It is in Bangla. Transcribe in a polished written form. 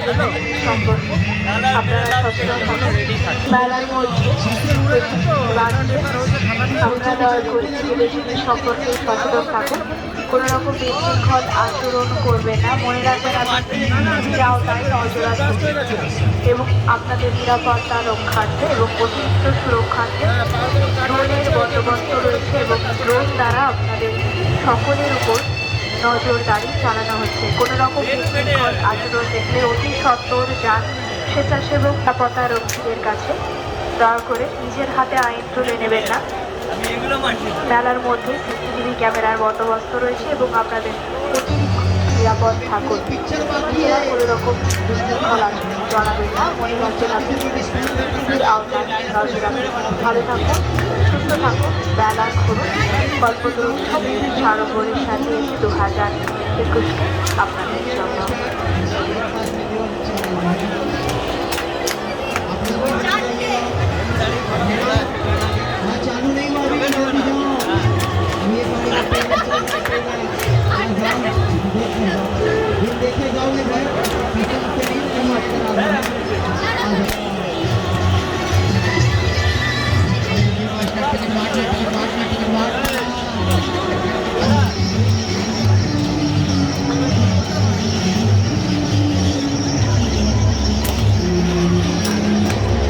আচরণ সম্পর্কে আপনারা সচেতন থাকুন। মেলার মধ্যে আমরা দয়া করে ছেলে জিনিস সম্পর্কে সচেতন থাকুন। কোনো রকম বিশৃঙ্খল আচরণ করবেন না। মনে রাখবেন আপনি আওতায় নজর রাখুন এবং আপনাদের নিরাপত্তা রক্ষার্থে এবং অতিরিক্ত সুরক্ষার্থে ড্রোনের বন্দোবস্ত রয়েছে এবং ড্রোন দ্বারা আপনাদের সকলের উপর নজরদারি চালানো হচ্ছে। কোনো রকম বিশৃঙ্খল আচরণ দেখলে অতি সত্বর যান স্বেচ্ছাসেবক নিরাপত্তা রক্ষীদের কাছে। দয়া করে নিজের হাতে আইন তুলে নেবেন না। মেলার মধ্যে সিসিটিভি ক্যামেরার বন্দোবস্ত রয়েছে এবং আপনাদের অতিরিক্ত নিরাপদ থাকুন। নিজেরা কোনো রকম বিশৃঙ্খল আচরণ জানাবেন না। মনে রাখবেন আপনি সিসিটিভির আওতায় নজর রাখুন। ভালো থাকুন, সুস্থ থাকুন। মেলা ঘুরুন। কল্পতরু উৎসব সারোবরের সাথে 2021কে আপনাদের জন্য। चालू नहीं हुआ अभी जल्दी जाओ ये पानी का देखे जाओगे घर